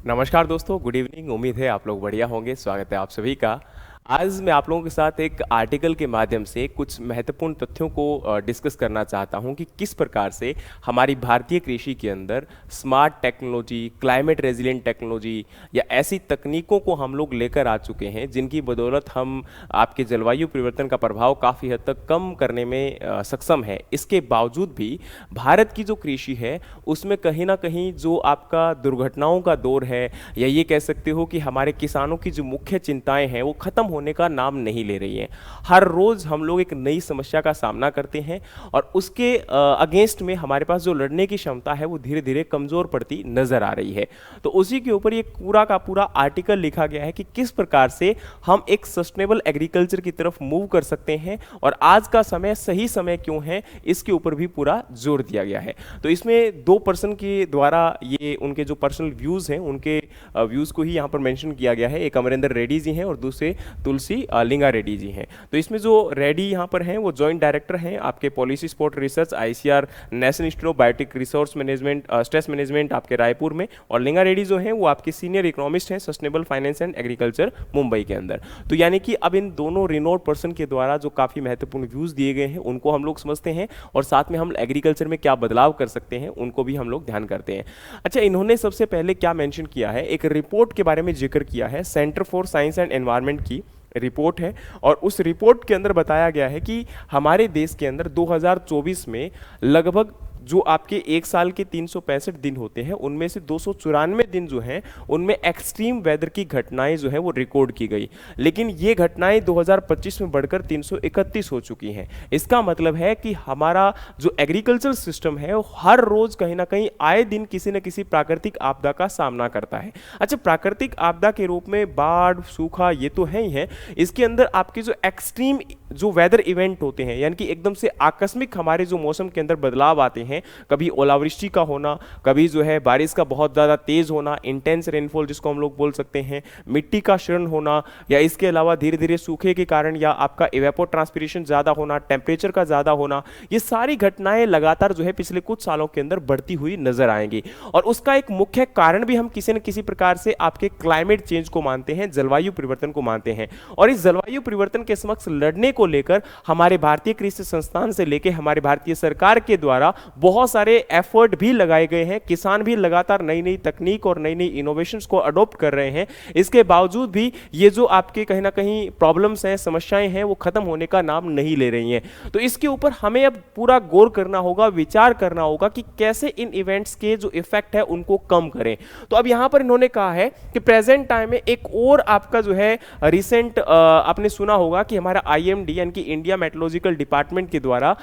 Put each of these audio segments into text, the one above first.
नमस्कार दोस्तों, good evening. उम्मीद है आप लोग बढ़िया होंगे। स्वागत है आप सभी का। आज मैं आप लोगों के साथ एक आर्टिकल के माध्यम से कुछ महत्वपूर्ण तथ्यों को डिस्कस करना चाहता हूं कि किस प्रकार से हमारी भारतीय कृषि के अंदर smart technology, climate resilient technology या ऐसी तकनीकों को हम लोग लेकर आ चुके हैं जिनकी बदौलत हम आपके जलवायु परिवर्तन का प्रभाव काफ़ी हद तक कम करने में सक्षम है। इसके बावजूद भी भारत की जो कृषि है उसमें कहीं ना कहीं जो आपका दुर्घटनाओं का दौर है, या ये कह सकते हो कि हमारे किसानों की जो मुख्य चिंताएं हैं वो खत्म होने का नाम नहीं ले रही हैं। हर रोज हम लोग एक नई समस्या का सामना करते हैं और उसके अगेंस्ट में हमारे पास जो लड़ने की क्षमता है वो धीरे धीरे कमजोर पड़ती नजर आ रही है। तो उसी के ऊपर ये पूरा का पूरा आर्टिकल लिखा गया है कि किस प्रकार से हम एक सस्टेनेबल एग्रीकल्चर की तरफ मूव कर सकते हैं और आज का समय सही समय क्यों है इसके ऊपर भी पूरा जोर दिया गया है। तो इसमें दो पर्सन के द्वारा ये उनके जो पर्सनल व्यूज हैं उनके व्यूज को ही यहाँ पर मेंशन किया गया है। एक अमरिंदर रेड्डी जी हैं और दूसरे तुलसी लिंगा रेड्डी जी हैं। तो इसमें जो रेड्डी यहाँ पर हैं वो जॉइंट डायरेक्टर हैं आपके policy support research ICR national institute of biotic resource management stress management आपके रायपुर में, और लिंगा रेड्डी जो हैं वो आपके सीनियर इकोनॉमिस्ट हैं sustainable finance and agriculture Mumbai के अंदर। तो यानी कि अब इन दोनों रिनोड पर्सन के द्वारा जो काफ़ी महत्वपूर्ण व्यूज दिए गए हैं उनको हम लोग समझते हैं और साथ में हम एग्रीकल्चर में क्या बदलाव कर सकते हैं उनको भी हम लोग ध्यान करते हैं। अच्छा, इन्होंने सबसे पहले क्या मेंशन किया है, एक रिपोर्ट के बारे में जिक्र किया है। Centre for science and environment की रिपोर्ट है और उस रिपोर्ट के अंदर बताया गया है कि हमारे देश के अंदर 2024 में लगभग जो आपके एक साल के 365 दिन होते हैं उनमें से 294 दिन जो हैं उनमें एक्सट्रीम वेदर की घटनाएं जो है वो रिकॉर्ड की गई, लेकिन ये घटनाएं 2025 में बढ़कर 331 हो चुकी हैं। इसका मतलब है कि हमारा जो एग्रीकल्चर सिस्टम है वो हर रोज कहीं ना कहीं आए दिन किसी न किसी प्राकृतिक आपदा का सामना करता है। अच्छा, प्राकृतिक आपदा के रूप में बाढ़, सूखा ये तो है ही है, इसके अंदर आपके जो एक्सट्रीम जो वेदर इवेंट होते हैं यानी कि एकदम से आकस्मिक हमारे जो मौसम के अंदर बदलाव आते हैं, कभी ओलावृष्टि का होना, कभी जो है बारिश का बहुत ज़्यादा तेज होना, इंटेंस रेनफॉल जिसको हम लोग बोल सकते हैं, मिट्टी का क्षरण होना, या इसके अलावा धीरे धीरे सूखे के कारण या आपका इवेपोर ट्रांसपिरेशन ज़्यादा होना, टेम्परेचर का ज़्यादा होना, ये सारी घटनाएं लगातार जो है पिछले कुछ सालों के अंदर बढ़ती हुई नजर आएंगी। और उसका एक मुख्य कारण भी हम किसी न किसी प्रकार से आपके क्लाइमेट चेंज को मानते हैं, जलवायु परिवर्तन को मानते हैं। और इस जलवायु परिवर्तन के समक्ष लड़ने को लेकर हमारे भारतीय कृषि संस्थान से लेकर हमारे भारतीय सरकार के द्वारा बहुत सारे एफर्ट भी लगाए गए हैं। किसान भी लगातार नई नई तकनीक और नई नई इनोवेशंस को अडॉप्ट कर रहे हैं। इसके बावजूद भी ये जो आपके कहीं ना कहीं प्रॉब्लम्स हैं, समस्याएं हैं, वो खत्म होने का नाम नहीं ले रही हैं। तो इसके ऊपर हमें अब पूरा गौर करना होगा, विचार करना होगा कि कैसे इन इवेंट्स के जो इफेक्ट है उनको कम करें। तो अब यहां पर इन्होंने कहा है कि प्रेजेंट टाइम में एक और आपका जो है रिसेंट आपने सुना होगा कि हमारा आईएमडी यानी कि इंडिया मेट्रोलॉजिकल डिपार्टमेंट के द्वारा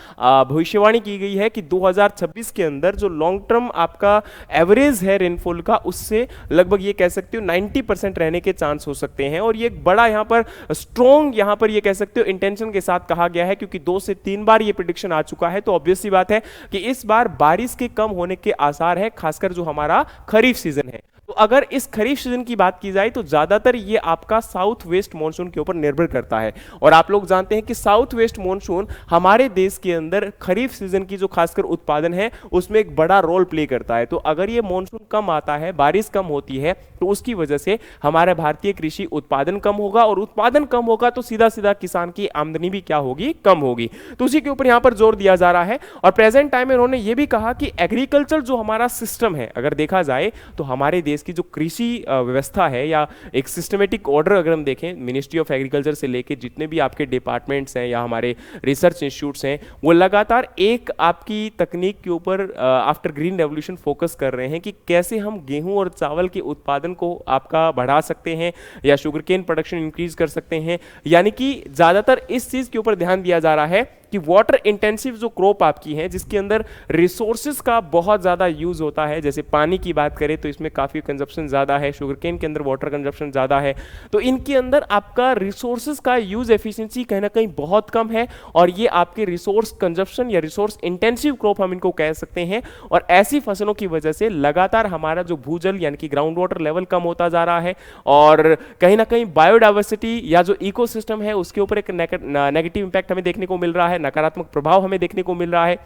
भविष्यवाणी की गई है कि 2026 के अंदर जो लॉन्ग टर्म आपका एवरेज है रेनफॉल का उससे लगभग ये कह सकते हो 90% रहने के चांस हो सकते हैं। और ये एक बड़ा यहाँ पर स्ट्रॉन्ग यहाँ पर ये कह सकते हो इंटेंशन के साथ कहा गया है, क्योंकि 2 से 3 बार ये प्रेडिक्शन आ चुका है। तो ऑब्वियस सी बात है कि इस बार बारिश के कम होने के आसार है, खासकर जो हमारा खरीफ सीजन है। तो अगर इस खरीफ सीजन की बात की जाए तो ज्यादातर ये आपका साउथ वेस्ट मॉनसून के ऊपर निर्भर करता है। और आप लोग जानते हैं कि साउथ वेस्ट मॉनसून हमारे देश के अंदर खरीफ सीजन की जो खासकर उत्पादन है उसमें एक बड़ा रोल प्ले करता है। तो अगर ये मॉनसून कम आता है, बारिश कम होती है, तो उसकी वजह से हमारा भारतीय कृषि उत्पादन कम होगा, और उत्पादन कम होगा तो सीधा सीधा किसान की आमदनी भी क्या होगी, कम होगी। तो उसी के ऊपर यहां पर जोर दिया जा रहा है। और प्रेजेंट टाइम में उन्होंने ये भी कहा कि एग्रीकल्चर जो हमारा सिस्टम है, अगर देखा जाए तो हमारे देश की जो कृषि व्यवस्था है या एक सिस्टमेटिक ऑर्डर अगर हम देखें, मिनिस्ट्री ऑफ एग्रीकल्चर से लेके जितने भी आपके डिपार्टमेंट्स हैं या हमारे रिसर्च इंस्टीट्यूट्स हैं, वो लगातार एक आपकी तकनीक के ऊपर आफ्टर ग्रीन रेवोल्यूशन फोकस कर रहे हैं कि कैसे हम गेहूं और चावल के उत्पादन को आपका बढ़ा सकते हैं या शुगरकेन प्रोडक्शन इंक्रीज कर सकते हैं। यानी कि ज्यादातर इस चीज के ऊपर ध्यान दिया जा रहा है कि वाटर इंटेंसिव जो क्रॉप आपकी है जिसके अंदर रिसोर्सेज का बहुत ज़्यादा यूज़ होता है, जैसे पानी की बात करें तो इसमें काफ़ी कंजप्शन ज़्यादा है, शुगरकेन के अंदर वाटर कंजप्शन ज़्यादा है, तो इनके अंदर आपका रिसोर्सेज का यूज़ एफिशिएंसी कहीं ना कहीं बहुत कम है। और ये आपके रिसोर्स कंजप्शन या रिसोर्स इंटेंसिव क्रॉप हम इनको कह सकते हैं। और ऐसी फसलों की वजह से लगातार हमारा जो भूजल यानी कि ग्राउंड वाटर लेवल कम होता जा रहा है, और कहीं ना कहीं बायोडाइवर्सिटी या जो इकोसिस्टम है उसके ऊपर एक नेगेटिव इंपैक्ट हमें देखने को मिल रहा है, नकारात्मक प्रभाव हमें देखने को मिल रहा है।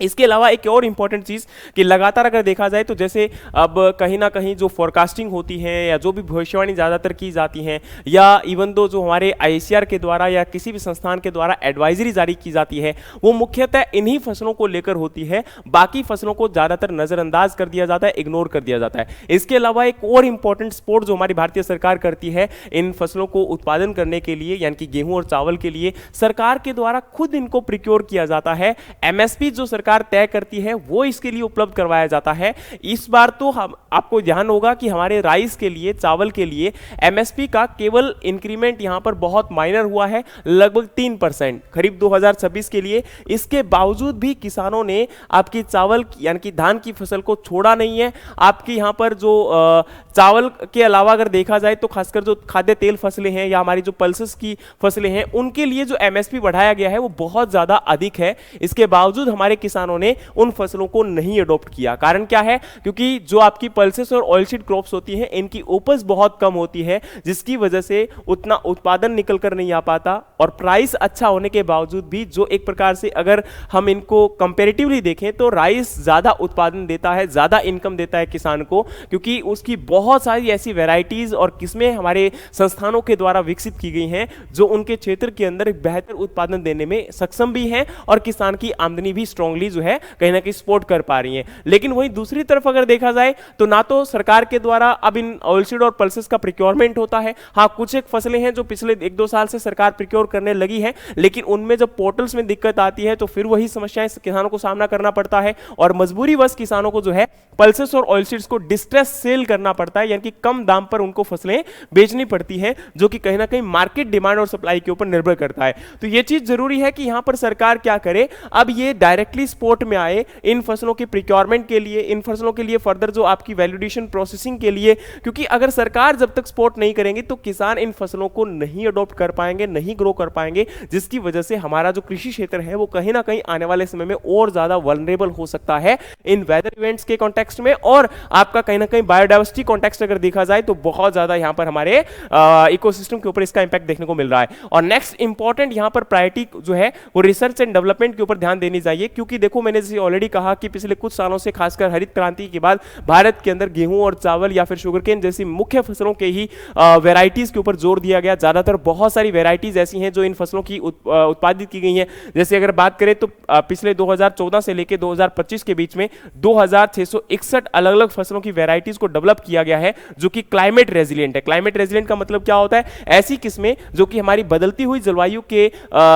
इसके अलावा एक और इंपॉर्टेंट चीज कि लगातार अगर देखा जाए तो जैसे अब कहीं ना कहीं जो फोरकास्टिंग होती है या जो भी भविष्यवाणी ज्यादातर की जाती है, या इवन दो जो हमारे आईसीआर के द्वारा या किसी भी संस्थान के द्वारा एडवाइजरी जारी की जाती है, वो मुख्यतः इन्हीं फसलों को लेकर होती है। बाकी फसलों को ज्यादातर नजरअंदाज कर दिया जाता है, इग्नोर कर दिया जाता है। इसके अलावा एक और इंपॉर्टेंट सपोर्ट जो हमारी भारतीय सरकार करती है इन फसलों को उत्पादन करने के लिए, यानी कि गेहूं और चावल के लिए सरकार के द्वारा खुद इनको प्रिक्योर किया जाता है। एमएसपी जो सरकार तय करती है वो इसके लिए उपलब्ध करवाया जाता है। इस बार तो हम आपको ध्यान होगा कि हमारे राइस के लिए, चावल के लिए एमएसपी का केवल इंक्रीमेंट यहां पर बहुत माइनर हुआ है, लगभग 3% खरीफ 2026 के लिए। इसके बावजूद भी किसानों ने आपकी चावल यानी कि धान की फसल को छोड़ा नहीं है। आपकी यहां पर जो चावल के अलावा अगर देखा जाए तो खासकर जो खाद्य तेल फसलें हैं या हमारी जो पल्सेस की फसलें हैं, उनके लिए जो एमएसपी बढ़ाया गया है वो बहुत ज्यादा अधिक है। इसके बावजूद हमारे किसानों ने उन फसलों को नहीं अडॉप्ट किया। कारण क्या है? क्योंकि जो आपकी पल्सेस और ऑयलसीड क्रॉप्स होती हैं, इनकी उपज बहुत कम होती है, जिसकी वजह से उतना उत्पादन निकल कर नहीं आ पाता। और प्राइस अच्छा होने के बावजूद भी जो एक प्रकार से अगर हम इनको कंपैरेटिवली देखें तो राइस ज्यादा उत्पादन देता है, ज्यादा इनकम देता है किसान को, क्योंकि उसकी बहुत सारी ऐसी वैरायटीज और किस्में हमारे संस्थानों के द्वारा विकसित की गई हैं जो उनके क्षेत्र के अंदर बेहतर उत्पादन देने में सक्षम भी हैं और किसान की आमदनी भी स्ट्रांगली जो है कहीं ना कहीं सपोर्ट कर पा रही हैं। लेकिन वहीं दूसरी तरफ अगर देखा जाए तो ना तो सरकार के द्वारा अब इन ऑयलसीड और पल्सेस का प्रिक्योरमेंट होता है। हाँ, कुछ एक फसलें हैं जो पिछले 1-2 साल से सरकार प्रिक्योर करने लगी है, लेकिन उनमें जब पोर्टल्स में दिक्कत आती है तो फिर वही समस्याएं किसानों को सामना करना पड़ता है और मजबूरीवश किसानों को जो है पल्सेस और ऑयलसीड्स को डिस्ट्रेस सेल करना पड़ता है, यानी कि कम दाम पर उनको फसलें बेचनी पड़ती है, जो कि कहीं ना कहीं मार्केट डिमांड और सप्लाई के ऊपर निर्भर करता है। तो यह चीज जरूरी है कि यहां पर सरकार क्या करे, अब ये डायरेक्टली सपोर्ट में आए इन फसलों के प्रिक्योरमेंट के लिए, इन फसलों के लिए फर्दर जो आपकी वैल्यूडेशन प्रोसेसिंग के लिए, क्योंकि अगर सरकार जब तक सपोर्ट नहीं करेंगे तो किसान इन फसलों को नहीं अडॉप्ट कर पाएंगे, नहीं ग्रो कर पाएंगे, जिसकी वजह से हमारा जो कृषि क्षेत्र है वो कहीं ना कहीं आने वाले समय में और ज्यादा वल्नरेबल हो सकता है इन वेदर इवेंट्स के कॉन्टेक्स्ट में। और आपका कहीं ना कहीं बायोडाइवर्सिटी कॉन्टेक्स्ट अगर देखा जाए तो बहुत ज्यादा यहां पर हमारे इकोसिस्टम के ऊपर इसका इंपैक्ट देखने को मिल रहा है। और नेक्स्ट इंपॉर्टेंट यहां पर प्रायोरिटी जो है वो रिसर्च एंड डेवलपमेंट के ऊपर ध्यान देनी चाहिए, क्योंकि देखो मैंने जैसे ऑलरेडी कहा कि पिछले कुछ सालों से खासकर हरित क्रांति के बाद भारत के अंदर गेहूं और चावल या फिर शुगरकेन जैसी मुख्य फसलों के ही वेराइटीज के ऊपर जोर दिया गया। ज्यादातर बहुत सारी वेराइटीज ऐसी हैं जो इन फसलों की उत्पादित की गई हैं। जैसे अगर बात करें तो पिछले 2014 से लेकर 2025 के बीच में 2661 अलग अलग फसलों की वेराइटीज को डेवलप किया गया है जो कि क्लाइमेट रेजिलिएंट है। क्लाइमेट रेजिलिएंट का मतलब क्या होता है? ऐसी किस्में जो कि हमारी बदलती हुई जलवायु के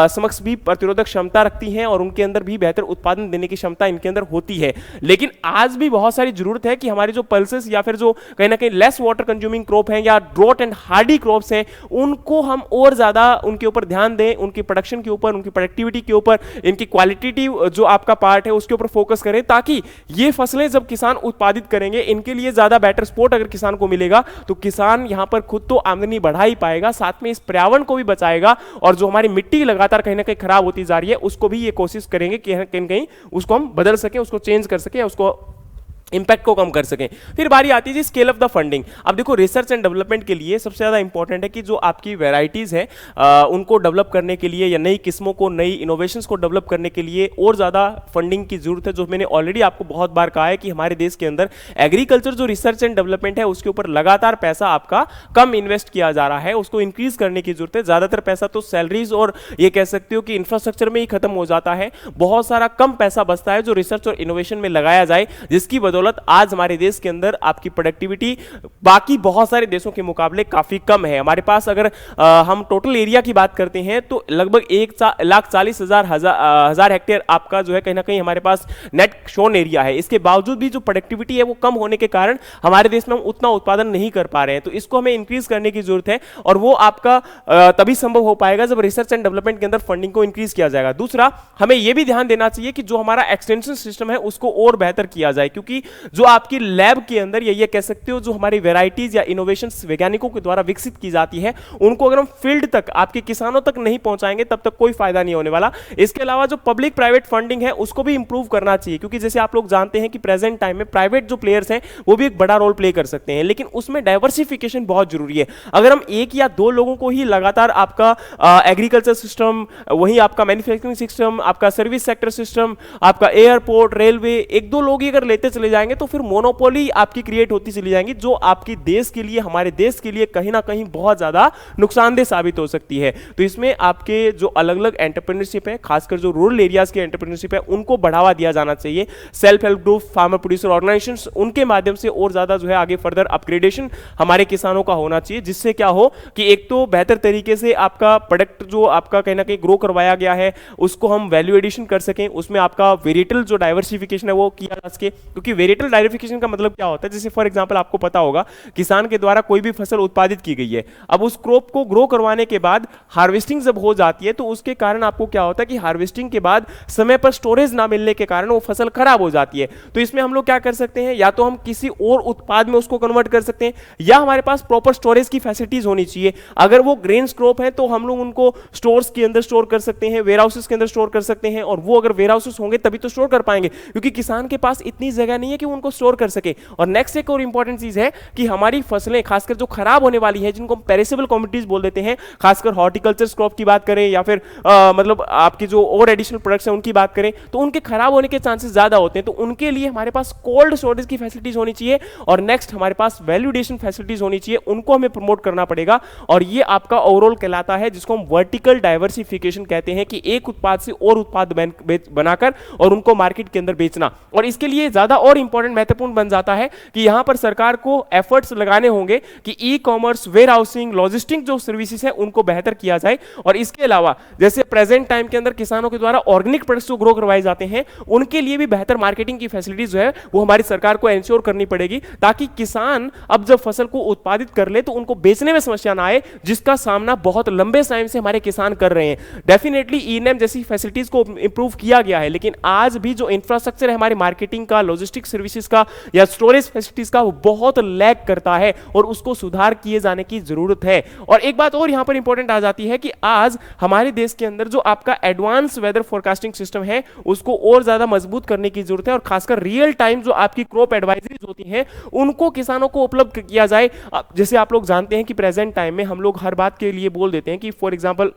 समक्ष भी प्रतिरोधक क्षमता रखती हैं और उनके अंदर भी बेहतर उत्पादन देने की क्षमता इनके अंदर होती है। लेकिन आज भी बहुत सारी जरूरत है कि हमारी जो पल्सेस या फिर जो कहीं ना कहीं लेस वाटर कंज्यूमिंग क्रॉप हैं या ड्रॉट एंड हार्डी क्रॉप्स हैं, उनको हम और ज्यादा उनके ऊपर ध्यान दें, उनकी प्रोडक्शन के ऊपर, उनकी प्रोडक्टिविटी के ऊपर, इनकी क्वालिटेटिव जो आपका पार्ट है उसके ऊपर फोकस करें, ताकि ये फसलें जब किसान उत्पादित करेंगे इनके लिए ज्यादा बेटर सपोर्ट अगर किसान को मिलेगा तो किसान यहां पर खुद तो आमदनी बढ़ा ही पाएगा, साथ में इस पर्यावरण को भी बचाएगा और जो हमारी मिट्टी लगातार कहीं ना कहीं खराब होती जा रही है उसको भी ये कोशिश करेंगे कि कहीं कहीं उसको हम बदल सकें, उसको चेंज कर सकें, उसको इंपैक्ट को कम कर सकें। फिर बारी आती है जी स्केल ऑफ द फंडिंग। अब देखो रिसर्च एंड डेवलपमेंट के लिए सबसे ज्यादा इंपॉर्टेंट है कि जो आपकी वैरायटीज है उनको डेवलप करने के लिए या नई किस्मों को, नई इनोवेशंस को डेवलप करने के लिए और ज्यादा फंडिंग की जरूरत है। जो मैंने ऑलरेडी आपको बहुत बार कहा है कि हमारे देश के अंदर एग्रीकल्चर जो रिसर्च एंड डेवलपमेंट है उसके ऊपर लगातार पैसा आपका कम इन्वेस्ट किया जा रहा है, उसको इंक्रीज करने की जरूरत है। ज्यादातर पैसा तो सैलरीज और ये कह सकते हो कि इंफ्रास्ट्रक्चर में ही खत्म हो जाता है, बहुत सारा कम पैसा बचता है जो रिसर्च और इनोवेशन में लगाया जाए, जिसकी बदौलत आज हमारे देश के अंदर आपकी प्रोडक्टिविटी बाकी बहुत सारे देशों के मुकाबले काफी कम है। हमारे पास अगर हम टोटल एरिया की बात करते हैं तो लगभग 1,40,000 हेक्टेयर आपका जो है कहीं ना कहीं हमारे पास नेट शोन एरिया है। इसके बावजूद भी जो प्रोडक्टिविटी है वो कम होने के कारण हमारे देश में हम उतना उत्पादन नहीं कर पा रहे हैं। तो इसको हमें इंक्रीज करने की जरूरत है और वो आपका तभी संभव हो पाएगा जब रिसर्च एंड डेवलपमेंट के अंदर फंडिंग को इंक्रीज किया जाएगा। दूसरा, हमें यह भी ध्यान देना चाहिए कि जो हमारा एक्सटेंशन सिस्टम है उसको और बेहतर किया जाए, क्योंकि जो आपकी लैब के अंदर, या ये कह सकते हो जो हमारी वेराइटीज या इनोवेशंस वैज्ञानिकों के द्वारा विकसित की जाती है, उनको अगर हम फील्ड तक, आपके किसानों तक नहीं पहुंचाएंगे तब तक कोई फायदा नहीं होने वाला। इसके अलावा जो पब्लिक प्राइवेट फंडिंग है उसको भी इंप्रूव करना चाहिए, क्योंकि जैसे आप लोग जानते हैं कि प्रेजेंट टाइम में प्राइवेट जो प्लेयर्स हैं वो भी एक बड़ा रोल प्ले कर सकते हैं, लेकिन उसमें डाइवर्सिफिकेशन बहुत जरूरी है। अगर हम एक या दो लोगों को ही लगातार आपका एग्रीकल्चर सिस्टम, वही आपका मैन्युफैक्चरिंग सिस्टम, आपका सर्विस सेक्टर सिस्टम, आपका एयरपोर्ट, रेलवे, एक दो लोग ही अगर लेते चले जाएंगे तो फिर मोनोपोली आपकी क्रिएट होती चली जाएंगी, जो आपकी देश के लिए, हमारे देश के लिए कहीं ना कहीं बहुत ज्यादा नुकसानदेह साबित हो सकती है। तो इसमें आपके जो अलग अलग एंटरप्रेन्योरशिप है, खासकर जो रूरल एरियाज के एंटरप्रेन्योरशिप है, उनको बढ़ावा दिया जाना चाहिए। Self help group, farmer producer organisations, उनके माध्यम से और ज्यादा जो है आगे फर्दर अपग्रेडेशन हमारे किसानों का होना चाहिए, जिससे क्या हो कि एक तो बेहतर तरीके से आपका प्रोडक्ट जो आपका कहीं ना कहीं ग्रो करवाया गया है उसको हम वैल्यू एडिशन कर सकें, उसमें आपका वेरिएटल जो डाइवर्सिफिकेशन है वो किया जा सके। क्योंकि वेरिएटल डाइवर्सिफिकेशन का मतलब क्या होता है, जैसे फॉर एग्जांपल आपको पता होगा किसान के द्वारा कोई भी फसल उत्पादित की गई है, अब उस क्रॉप को ग्रो करवाने के बाद हार्वेस्टिंग जब हो जाती है तो उसके कारण आपको क्या होता है कि हार्वेस्टिंग के बाद समय पर स्टोरेज ना मिलने के कारण वो फसल खराब हो जाती है। तो इसमें हम लोग क्या कर सकते हैं, या तो हम किसी और उत्पाद में उसको कन्वर्ट कर सकते हैं, या हमारे पास प्रॉपर स्टोरेज की फैसिलिटीज होनी चाहिए। अगर वो ग्रेन्स क्रॉप है तो हम लोग उनको स्टोर्स के अंदर स्टोर कर सकते हैं, वेयर हाउसेस के अंदर स्टोर कर सकते हैं, और वो अगर वेयर हाउसेस होंगे तभी तो स्टोर कर पाएंगे, क्योंकि किसान के पास इतनी जगह नहीं है कि वो उनको स्टोर कर सके। और नेक्स्ट एक और इंपॉर्टेंट चीज है कि हमारी फसलें खासकर जो खराब होने वाली है, जिनको हम पेरिसेबल कमोडिटीज बोल देते हैं, खासकर हॉर्टिकल्चर क्रॉप की बात करें या फिर मतलब आपकी जो और एडिशनल प्रोडक्ट्स हैं उनकी बात करें, तो उनके खराब होने के चांसेस ज्यादा होते हैं। तो उनके लिए हमारे पास कोल्ड स्टोरेज की फैसिलिटीज होनी चाहिए, और नेक्स्ट हमारे पास वैल्यूडेशन फैसिलिटीज होनी चाहिए, उनको हमें प्रमोट करना पड़ेगा। और ये आपका ओवरऑल कहलाता है, जिसको हम वर्टिकल डाइवर्सिफिकेशन कहते हैं, कि एक उत्पाद से और उत्पाद बनाकर और उनको मार्केट के अंदर बेचना। और इसके लिए ज्यादा और इंपॉर्टेंट, महत्वपूर्ण बन जाता है कि यहां पर सरकार को एफर्ट्स लगाने होंगे कि e commerce, warehousing, logistic जो सर्विसेज है उनको बेहतर किया जाए। और इसके अलावा जैसे प्रेजेंट टाइम के अंदर किसानों के द्वारा ऑर्गेनिक प्रोडक्ट्स जो ग्रो करवाए जाते हैं, उनके लिए भी बेहतर मार्केटिंग की फैसिलिटीज जो है वो हमारी सरकार को एंश्योर करनी पड़ेगी, ताकि किसान अब जब फसल को उत्पादित कर ले तो उनको बेचने में समस्या ना आए, जिसका सामना बहुत लंबे टाइम से हमारे किसान कर रहे हैं। डेफिनेटली ई-नैम जैसी फैसिलिटीज को इंप्रूव किया गया है, लेकिन आज भी जो इंफ्रास्ट्रक्चर है हमारी मार्केटिंग का, लॉजिस्टिक सर्विसेज का या स्टोरेज फैसिलिटीज का, वो बहुत लैग करता है और उसको सुधार किए जाने की जरूरत है। और एक बात और यहां पर इंपॉर्टेंट आ जाती है कि आज हमारे देश के अंदर जो आपका एडवांस वेदर फोरकास्टिंग सिस्टम है उसको और ज्यादा मजबूत करने की जरूरत है, और खासकर रियल टाइम जो आपकी क्रॉप एडवाइजरीज होती हैं उनको किसानों को उपलब्ध किया जाए। जैसे आप लोग जानते हैं कि प्रेजेंट टाइम में हम लोग हर बात के लिए बोल देते हैं कि फॉर एग्जांपल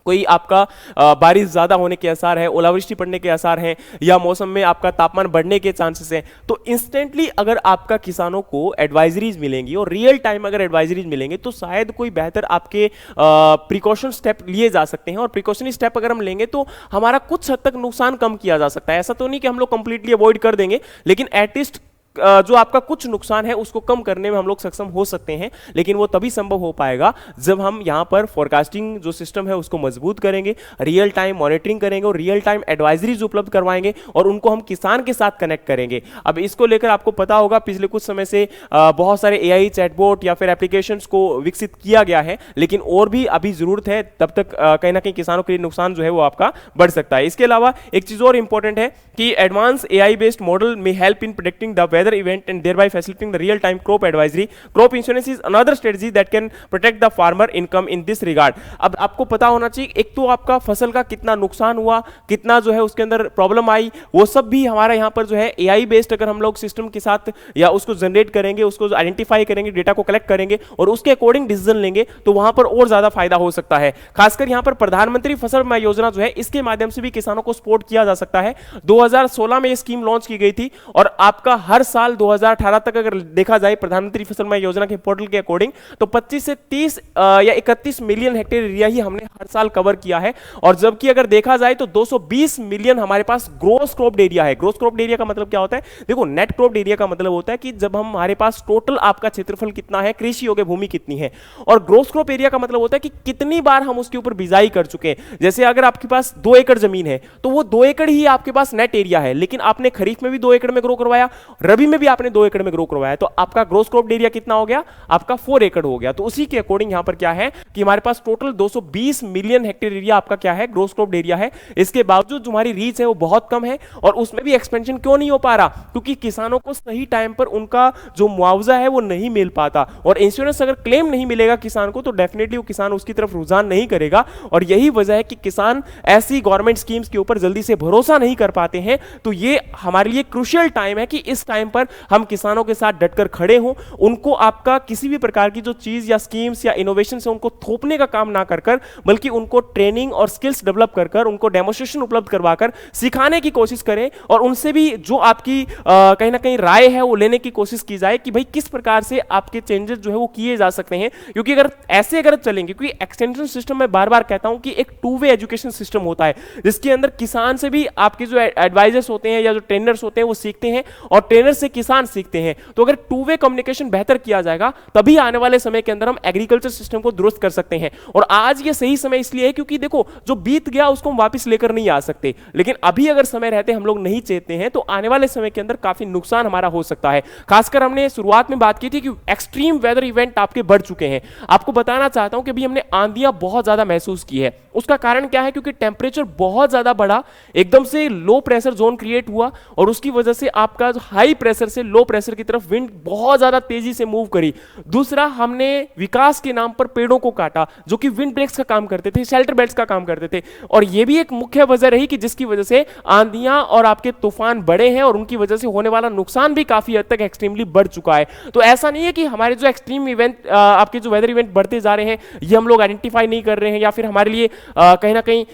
कोई आपका बारिश ज्यादा होने के आसार है, ओलावृष्टि पड़ने के आसार हैं, या मौसम में आपका तापमान बढ़ने के चांसेस हैं, तो इंस्टेंटली अगर आपका किसानों को एडवाइजरीज मिलेंगी और रियल टाइम अगर एडवाइजरीज मिलेंगे तो शायद कोई बेहतर आपके प्रिकॉशन स्टेप लिए जा सकते हैं। और प्रिकॉशनरी स्टेप अगर हम लेंगे तो हमारा कुछ हद तक नुकसान कम किया जा सकता है। ऐसा तो नहीं कि हम लोग कंप्लीटली अवॉइड कर देंगे, लेकिन एटलीस्ट जो आपका कुछ नुकसान है उसको कम करने में हम लोग सक्षम हो सकते हैं। लेकिन वो तभी संभव हो पाएगा जब हम यहां पर फोरकास्टिंग जो सिस्टम है उसको मजबूत करेंगे, रियल टाइम मॉनिटरिंग करेंगे और रियल टाइम एडवाइजरीज उपलब्ध करवाएंगे, और उनको हम किसान के साथ कनेक्ट करेंगे। अब इसको लेकर आपको पता होगा पिछले कुछ समय से बहुत सारे एआई चैटबॉट या फिर एप्लीकेशंस को विकसित किया गया है, लेकिन और भी अभी जरूरत है, तब तक कहीं ना कहीं किसानों के लिए नुकसान जो है वो आपका बढ़ सकता है। इसके अलावा एक चीज और इंपॉर्टेंट है कि एडवांस एआई बेस्ड मॉडल में help in predicting the weather event and thereby facilitating the real time crop advisory. Crop insurance is another strategy that can protect the farmer income in this regard. अब आपको पता होना चाहिए एक तो आपका फसल का कितना नुकसान हुआ, कितना जो है उसके अंदर प्रॉब्लम आई, वो सब भी हमारा यहाँ पर जो है एआई बेस्ड अगर हम लोग सिस्टम के साथ या उसको जनरेट करेंगे, उसको आइडेंटिफाई करेंगे, डेटा को कलेक्ट करेंगे और उसके अकॉर्डिंग डिसीजन लेंगे तो वहां पर और ज्यादा फायदा हो सकता है। खासकर यहाँ पर प्रधानमंत्री फसल बीमा योजना जो है इसके माध्यम से भी किसानों को सपोर्ट किया जा सकता है। 2016 में ये स्कीम लॉन्च की गई थी और आपका हर साल 2018 तक अगर देखा जाए प्रधानमंत्री फसल बीमा योजना के पोर्टल के अकॉर्डिंग तो 25 से 30 या 31 मिलियन हेक्टेयर एरिया ही हमने हर साल कवर किया है। और जबकि अगर देखा जाए तो 220 मिलियन हमारे पास ग्रोस क्रॉप्ड एरिया है। ग्रोस क्रॉप्ड एरिया का मतलब क्या होता है? देखो, नेट क्रॉप्ड एरिया का मतलब होता है कि जब हमारे पास टोटल आपका क्षेत्रफल कितना है, कृषि योग्य भूमि कितनी है, और ग्रोस क्रॉप एरिया का मतलब होता है कि कितनी बार हम उसके ऊपर बिजाई कर चुके हैं। जैसे अगर आपके पास 2 एकड़ जमीन है तो वो 2 एकड़ ही आपके पास नेट एरिया है, लेकिन आपने खरीफ में भी 2 एकड़ में ग्रो करवाया, रबी तभी में भी आपने 2 एकड़ में ग्रो करवाया, तो आपका ग्रोस क्रॉप एरिया कितना हो गया, आपका 4 एकड़ हो गया। तो उसी के अकॉर्डिंग यहां पर क्या है कि हमारे पास टोटल 220 मिलियन हेक्टेयर एरिया आपका क्या है, ग्रोस क्रॉप एरिया है। इसके बावजूद तुम्हारी रीच है वो बहुत कम है, और उसमें भी एक्सपेंशन क्यों नहीं हो पा रहा, क्योंकि किसानों को सही टाइम पर उनका जो मुआवजा है वो नहीं मिल पाता, और इंश्योरेंस अगर क्लेम नहीं मिलेगा किसान को तो डेफिनेटली वो किसान उसकी तरफ रुझान नहीं करेगा। और यही वजह है कि किसान ऐसी गवर्नमेंट स्कीम्स के ऊपर जल्दी से भरोसा नहीं कर पाते हैं। तो ये हमारे लिए क्रूशियल टाइम है कि इस टाइम पर हम किसानों के साथ डटकर खड़े हों, उनको आपका किसी भी प्रकार की जो चीज या स्कीम्स या इनोवेशन से उनको थोपने का काम ना कर कर, बल्कि उनको ट्रेनिंग और स्किल्स डेवलप कर कर, उनको डेमोस्ट्रेशन उपलब्ध करवाकर सिखाने की कोशिश करें, और उनसे भी जो आपकी कहीं ना कहीं राय है वो लेने की कोशिश की जाए कि भाई किस प्रकार से आपके चेंजेस जो है वो किए जा सकते हैं। क्योंकि अगर चलेंगे, क्योंकि एक्सटेंशन सिस्टम में बार बार कहता हूं कि एक टू वे एजुकेशन सिस्टम होता है, जिसके अंदर किसान से भी आपके जो एडवाइजर्स होते हैं या जो ट्रेनर्स होते हैं वो सीखते हैं, और ट्रेनर से किसान सीखते हैं। तो अगर टू वे कम्युनिकेशन बेहतर किया जाएगा तभी आने वाले समय के अंदर हम एग्रीकल्चर सिस्टम को दुरुस्त कर सकते हैं। और आज ये सही समय इसलिए है क्योंकि देखो, जो बीत गया उसको हम वापस लेकर नहीं आ सकते, लेकिन अभी अगर समय रहते हम लोग नहीं चेतते हैं तो आने वाले समय के अंदर काफी नुकसान हमारा हो सकता है। खासकर हमने शुरुआत में बात की थी कि एक्सट्रीम वेदर इवेंट आपके बढ़ चुके हैं। आपको बताना चाहता हूं कि अभी हमने आंधियां बहुत ज्यादा महसूस की है। उसका कारण क्या है, क्योंकि टेम्परेचर बहुत ज्यादा बढ़ा, एकदम से लो प्रेशर जोन क्रिएट हुआ, और उसकी वजह से आपका हाई प्रेशर से लो प्रेशर की तरफ विंड बहुत ज्यादा तेजी से मूव करी। दूसरा, हमने विकास के नाम पर पेड़ों को काटा जो कि विंड ब्रेक्स का काम करते थे, शेल्टर बेल्ट्स का काम करते थे, और यह भी एक मुख्य वजह रही कि जिसकी वजह से आंधियां और आपके तूफान बढ़े हैं, और उनकी वजह से होने वाला नुकसान भी काफी हद तक एक्सट्रीमली बढ़ चुका है। तो ऐसा नहीं है कि हमारे जो एक्सट्रीम इवेंट आपके जो वेदर इवेंट बढ़ते जा रहे हैं ये हम लोग आइडेंटिफाई नहीं कर रहे हैं, या फिर हमारे लिए कहीं ना कहीं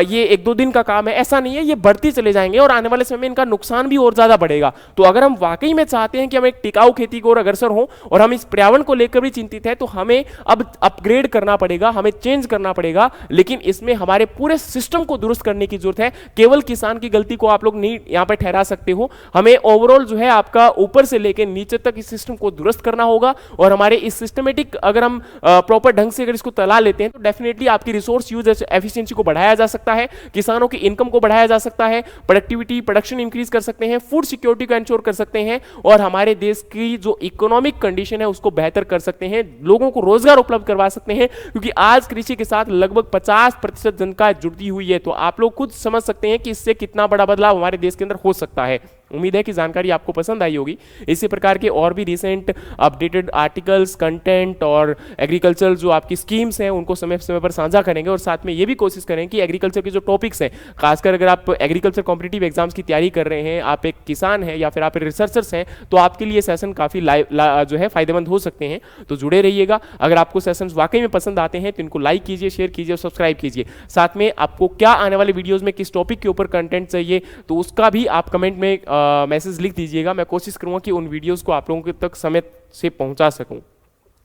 ये 1-2 दिन का काम है, ऐसा नहीं है। ये बढ़ते चले जाएंगे और आने वाले समय में इनका नुकसान भी और ज्यादा बढ़ेगा। तो अगर हम वाकई में चाहते हैं कि हम एक टिकाऊ खेती को और अग्रसर हो, और हम इस पर्यावरण को लेकर भी चिंतित है, तो हमें अब अपग्रेड करना पड़ेगा, हमें चेंज करना पड़ेगा। लेकिन इसमें हमारे पूरे सिस्टम को दुरुस्त करने की जरूरत है। केवल किसान की गलती को आप लोग नहीं यहां पर ठहरा सकते हो, हमें ओवरऑल जो है आपका ऊपर से लेकर नीचे तक इस सिस्टम को दुरुस्त करना होगा। और हमारे इस सिस्टमेटिक अगर हम प्रॉपर ढंग से अगर इसको चला लेते हैं तो डेफिनेटली आपकी रिसोर्स यूज एफिशिएंसी को बढ़ाया जा सकता है, किसानों की इनकम को बढ़ाया जा सकता है, प्रोडक्टिविटी प्रोडक्शन इंक्रीज कर सकते हैं, फूड सिक्योरिटी को इंश्योर कर सकते हैं, और हमारे देश की जो इकोनॉमिक कंडीशन है उसको बेहतर कर सकते हैं, लोगों को रोजगार उपलब्ध करवा सकते हैं। क्योंकि आज कृषि के साथ लगभग 50% जनता जुड़ी हुई है। तो आप लोग खुद समझ सकते हैं कि इससे कितना बड़ा बदलाव हमारे देश के अंदर हो सकता है। उम्मीद है कि जानकारी आपको पसंद आई होगी। इसी प्रकार के और भी रिसेंट अपडेटेड आर्टिकल्स, कंटेंट और एग्रीकल्चर जो आपकी स्कीम्स हैं उनको समय समय पर साझा करेंगे, और साथ में ये भी कोशिश करें कि एग्रीकल्चर के जो टॉपिक्स हैं, खासकर अगर आप एग्रीकल्चर कॉम्पिटिटिव एग्जाम्स की तैयारी कर रहे हैं, आप एक किसान हैं या फिर आप रिसर्चर्स हैं, तो आपके लिए सेशन काफ़ी जो है फायदेमंद हो सकते हैं। तो जुड़े रहिएगा। अगर आपको सेशंस वाकई में पसंद आते हैं तो इनको लाइक कीजिए, शेयर कीजिए और सब्सक्राइब कीजिए। साथ में आपको क्या आने वाले वीडियोज़ में किस टॉपिक के ऊपर कंटेंट चाहिए तो उसका भी आप कमेंट में मैसेज लिख दीजिएगा। मैं कोशिश करूंगा कि उन वीडियोस को आप लोगों तक समय से पहुंचा सकूं।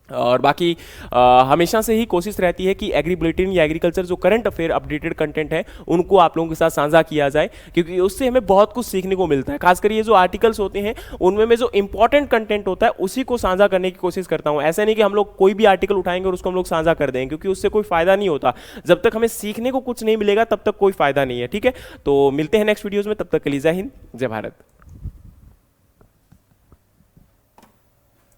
और बाकी हमेशा से ही कोशिश रहती है कि एग्री बुलेटिन या एग्रीकल्चर जो करंट अफेयर अपडेटेड कंटेंट है उनको आप लोगों के साथ साझा किया जाए, क्योंकि उससे हमें बहुत कुछ सीखने को मिलता है। खासकर ये जो आर्टिकल्स होते हैं उनमें में जो इंपॉर्टेंट कंटेंट होता है उसी को साझा करने की कोशिश करता हूँ। ऐसा नहीं कि हम लोग कोई भी आर्टिकल उठाएंगे और उसको हम लोग साझा कर देंगे, क्योंकि उससे कोई फायदा नहीं होता। जब तक हमें सीखने को कुछ नहीं मिलेगा तब तक कोई फायदा नहीं है। ठीक है, तो मिलते हैं नेक्स्ट वीडियोज़ में, तब तक के लिए जय हिंद, जय भारत।